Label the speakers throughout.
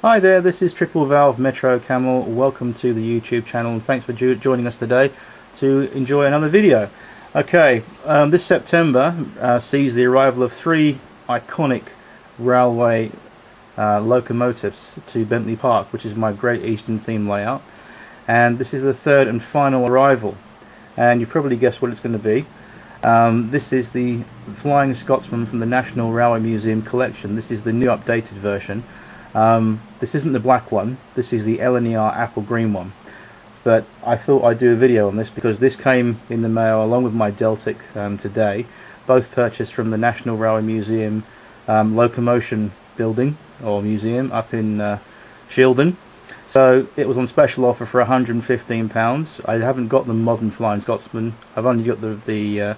Speaker 1: Hi there, this is Triple Valve Metro Camel. Welcome to the YouTube channel and thanks for joining us today to enjoy another video. Okay, this September sees the arrival of 3 iconic railway locomotives to Bentley Park, which is my Great Eastern theme layout, and this is the 3rd and final arrival, and you probably guessed what it's going to be. This is the Flying Scotsman from the National Railway Museum collection. This is the new updated version. This isn't the black one, this is the Nrm apple green one, but I thought I'd do a video on this because this came in the mail along with my Deltic today, both purchased from the National Railway Museum locomotion building or museum up in Shildon. So it was on special offer for £115. I haven't got the modern Flying Scotsman, I've only got the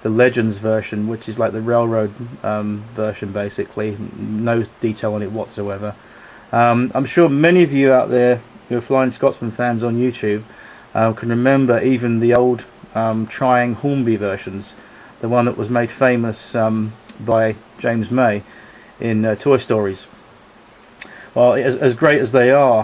Speaker 1: Legends version, which is like the railroad version basically, no detail on it whatsoever. I'm sure many of you out there who are Flying Scotsman fans on YouTube can remember even the old Trying Hornby versions, the one that was made famous by James May in Toy Stories. Well, as great as they are,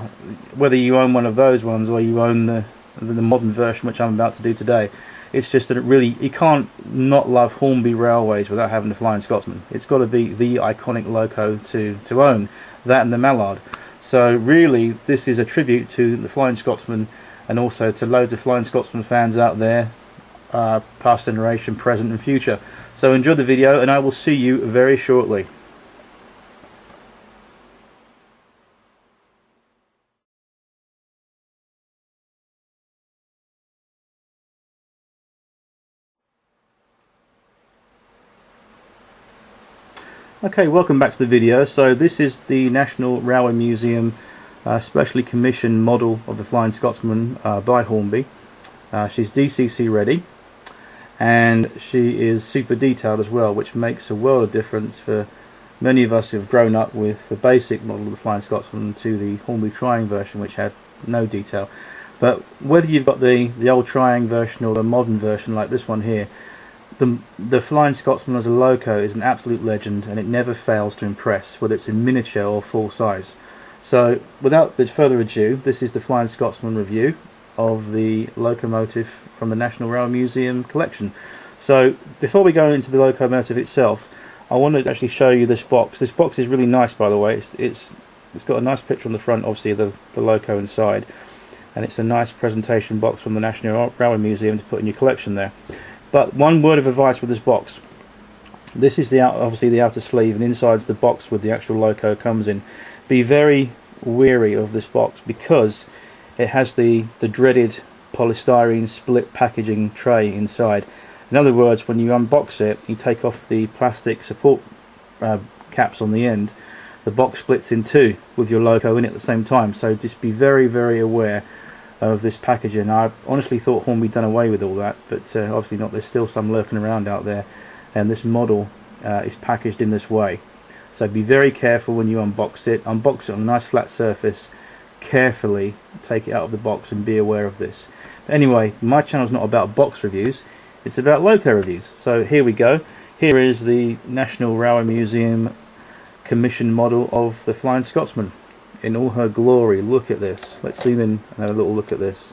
Speaker 1: whether you own one of those ones or you own the modern version, which I'm about to do today, it's just that you can't not love Hornby Railways without having the Flying Scotsman. It's got to be the iconic loco to own, that and the Mallard. So really this is a tribute to the Flying Scotsman and also to loads of Flying Scotsman fans out there, past generation, present and future. So enjoy the video and I will see you very shortly. Okay, welcome back to the video. So this is the National Railway Museum specially commissioned model of the Flying Scotsman by Hornby. She's DCC ready and she is super detailed as well, which makes a world of difference for many of us who have grown up with the basic model of the Flying Scotsman to the Hornby Trying version, which had no detail. But whether you've got the old Trying version or the modern version like this one here, the Flying Scotsman as a loco is an absolute legend and it never fails to impress, whether it's in miniature or full size. So without further ado, this is the Flying Scotsman review of the locomotive from the National Railway Museum collection. So before we go into the locomotive itself, I want to actually show you this box. This box is really nice, by the way. It's got a nice picture on the front, obviously the loco inside, and it's a nice presentation box from the National Railway Museum to put in your collection there. But one word of advice with this box: this is obviously the outer sleeve, and inside's the box with the actual loco comes in. Be very wary of this box because it has the dreaded polystyrene split packaging tray inside. In other words, when you unbox it, you take off the plastic support caps on the end, the box splits in two with your loco in it at the same time. So just be very, very aware of this packaging. I honestly thought Hornby done away with all that, but obviously not. There's still some lurking around out there, and this model is packaged in this way. So be very careful when you unbox it. Unbox it on a nice flat surface, carefully take it out of the box and be aware of this. But anyway, my channel's not about box reviews, it's about loco reviews. So here we go. Here is the National Railway Museum commissioned model of the Flying Scotsman in all her glory. Look at this. Let's zoom in and have a little look at this.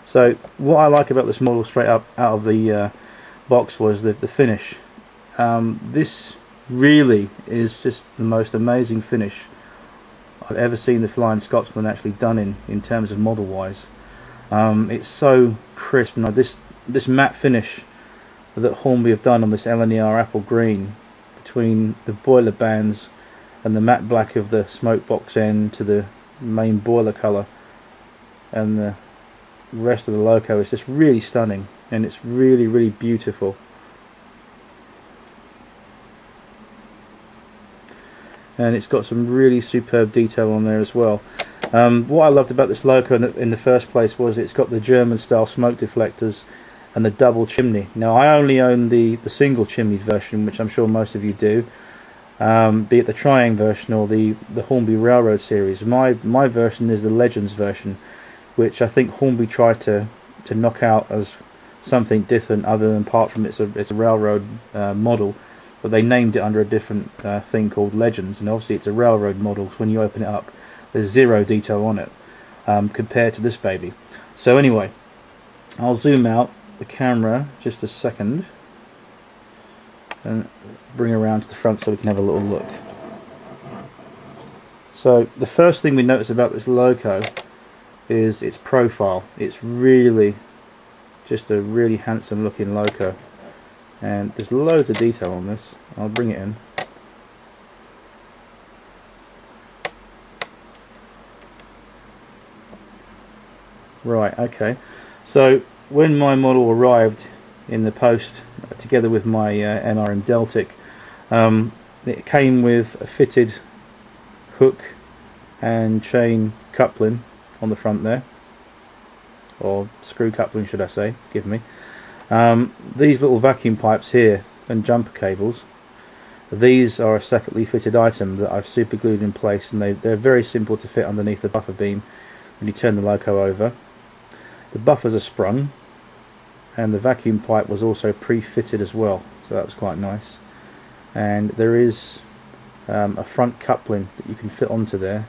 Speaker 1: So what I like about this model straight up out of the box was the finish. This really is just the most amazing finish I've ever seen the Flying Scotsman actually done in terms of model wise. It's so crisp. Now this matte finish that Hornby have done on this Nrm apple green, between the boiler bands and the matte black of the smoke box end to the main boiler colour and the rest of the loco, is just really stunning, and it's really, really beautiful. And it's got some really superb detail on there as well. What I loved about this loco in the first place was it's got the German style smoke deflectors and the double chimney. Now I only own the single chimney version, which I'm sure most of you do, be it the Trying version or the Hornby Railroad series. My version is the Legends version, which I think Hornby tried to knock out as something different other than apart from it's a railroad model. but they named it under a different thing called Legends, and obviously it's a railroad model, so when you open it up there's zero detail on it compared to this baby. So anyway, I'll zoom out the camera just a second and bring around to the front so we can have a little look. So the first thing we notice about this loco is its profile. It's really just a really handsome looking loco, and there's loads of detail on this. I'll bring it in. Right, okay, so when my model arrived in the post together with my Nrm Deltic, it came with a fitted hook and chain coupling on the front there, or screw coupling should I say, give me. These little vacuum pipes here and jumper cables, these are a separately fitted item that I've super glued in place, and they're very simple to fit underneath the buffer beam when you turn the loco over. The buffers are sprung, and the vacuum pipe was also pre-fitted as well, so that was quite nice. And there is a front coupling that you can fit onto there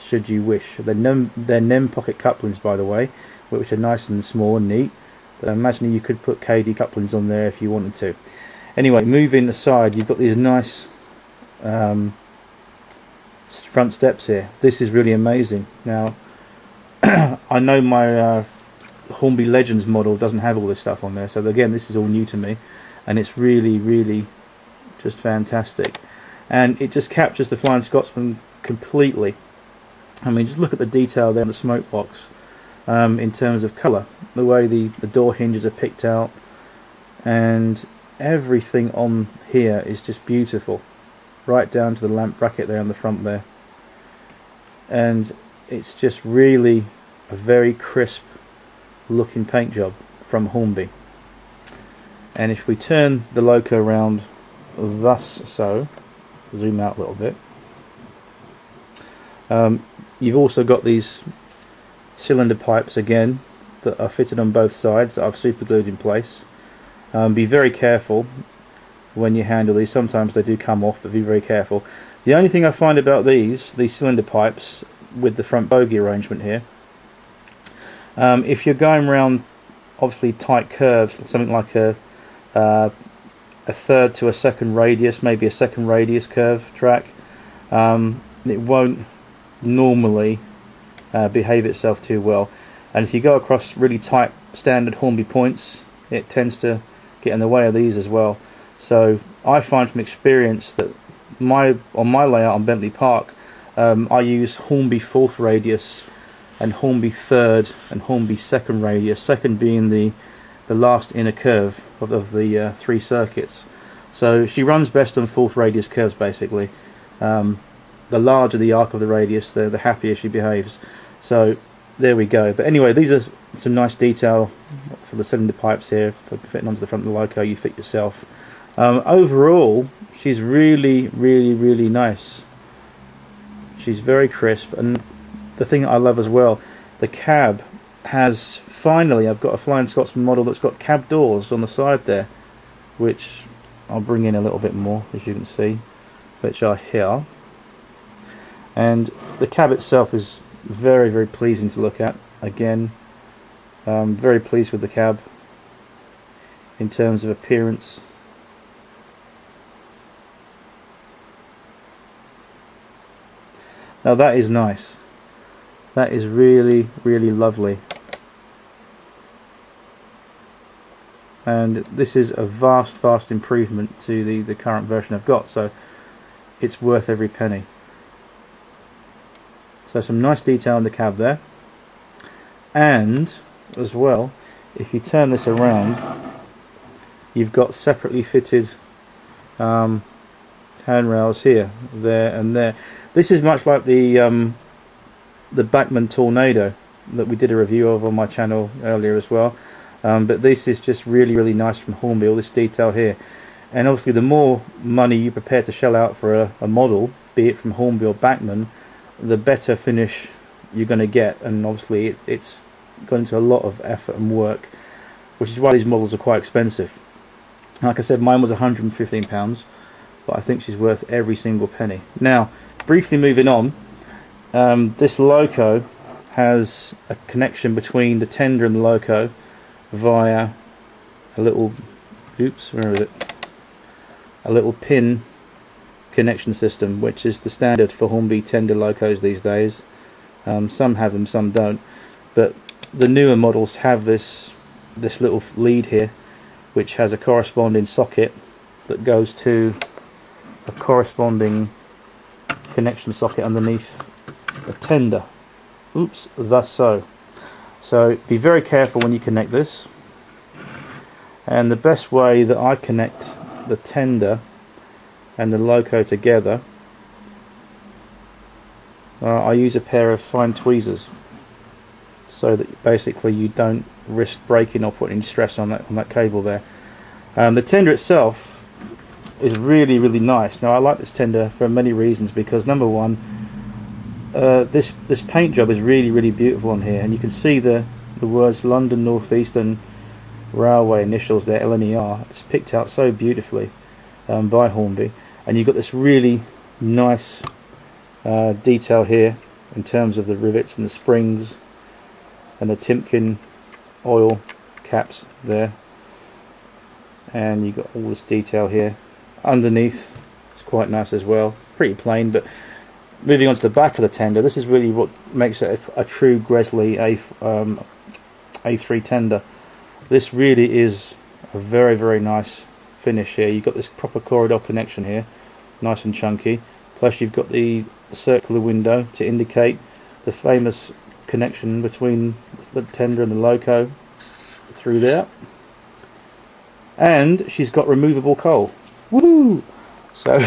Speaker 1: should you wish. They're Nrm pocket couplings, by the way, which are nice and small and neat, but I imagine you could put KD couplings on there if you wanted to. Anyway, moving aside, you've got these nice front steps here. This is really amazing. Now I know my Hornby Legends model doesn't have all this stuff on there, so again this is all new to me, and it's really just fantastic, and it just captures the Flying Scotsman completely. I mean, just look at the detail there on the smoke box, in terms of colour, the way the door hinges are picked out, and everything on here is just beautiful, right down to the lamp bracket there on the front there, and it's just really a very crisp looking paint job from Hornby. And if we turn the loco around thus, so zoom out a little bit, you've also got these cylinder pipes again that are fitted on both sides that I've super glued in place. Be very careful when you handle these. Sometimes they do come off, but be very careful. The only thing I find about these cylinder pipes with the front bogie arrangement here, if you're going around obviously tight curves, something like a third to a second radius, maybe a second radius curve track, it won't normally behave itself too well. And if you go across really tight standard Hornby points, it tends to get in the way of these as well. So I find from experience that on my layout on Bentley Park, I use Hornby 4th radius and Hornby 3rd and Hornby 2nd radius, 2nd being the last inner curve of the 3 circuits. So she runs best on 4th radius curves basically. The larger the arc of the radius, the happier she behaves. So there we go. But anyway, these are some nice detail for the cylinder pipes here for fitting onto the front of the loco. You fit yourself. Overall, she's really nice. She's very crisp, and the thing I love as well, the cab has, finally I've got a Flying Scotsman model that's got cab doors on the side there, which I'll bring in a little bit more, as you can see, which are here. And the cab itself is very pleasing to look at. Again, very pleased with the cab in terms of appearance. Now that is nice. That is really lovely. And this is a vast improvement to the current version I've got, so it's worth every penny. So some nice detail in the cab there. And as well, if you turn this around, you've got separately fitted handrails here, there and there. This is much like the Bachmann Tornado that we did a review of on my channel earlier as well. But this is just really nice from Hornby, all this detail here. And obviously the more money you prepare to shell out for a model, be it from Hornby or Bachmann, the better finish you're going to get. And obviously it's gone into a lot of effort and work, which is why these models are quite expensive. Like I said, mine was £115. but I think she's worth every single penny. Now, briefly moving on, this loco has a connection between the tender and the loco via a little, where is it? A little pin connection system, which is the standard for Hornby tender locos these days. Some have them, some don't, but the newer models have this little lead here, which has a corresponding socket that goes to a corresponding connection socket underneath the tender. Oops, thus so. So be very careful when you connect this. And the best way that I connect the tender and the loco together, I use a pair of fine tweezers, so that basically you don't risk breaking or putting stress on that cable there. The tender itself is really, really nice. Now, I like this tender for many reasons, because number one, this paint job is really, really beautiful on here, and you can see the words London North Eastern Railway initials there, LNER. It's picked out so beautifully by Hornby, and you've got this really nice detail here in terms of the rivets and the springs and the Timken oil caps there, and you've got all this detail here underneath. It's quite nice as well, pretty plain. But moving on to the back of the tender, this is really what makes it a true Gresley A3 tender. This really is a very, very nice finish here. You've got this proper corridor connection here, nice and chunky, plus you've got the circular window to indicate the famous connection between the tender and the loco through there. And she's got removable coal. Woo! So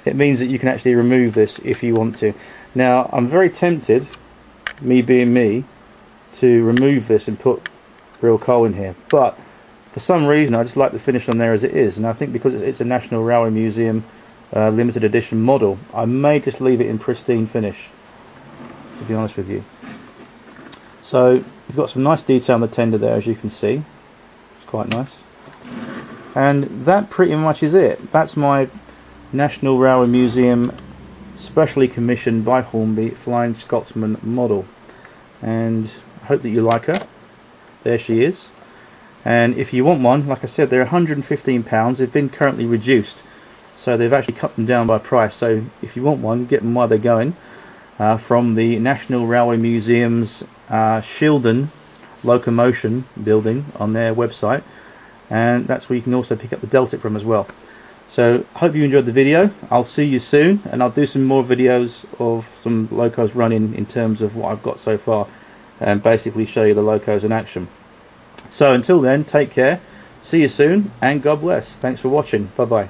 Speaker 1: it means that you can actually remove this if you want to. Now, I'm very tempted, me being me, to remove this and put real coal in here, but for some reason I just like the finish on there as it is, and I think because it's a National Railway Museum limited edition model, I may just leave it in pristine finish, to be honest with you. So you've got some nice detail on the tender there, as you can see. It's quite nice. And that pretty much is it. That's my National Railway Museum specially commissioned by Hornby Flying Scotsman model, and I hope that you like her. There she is. And if you want one, like I said, they're £115. They've been currently reduced, so they've actually cut them down by price. So if you want one, get them while they're going, from the National Railway Museum's Shildon Locomotion building on their website, and that's where you can also pick up the Deltic from as well. So I hope you enjoyed the video. I'll see you soon, and I'll do some more videos of some locos running in terms of what I've got so far, and basically show you the locos in action. So until then, take care, see you soon, and God bless. Thanks for watching. Bye bye.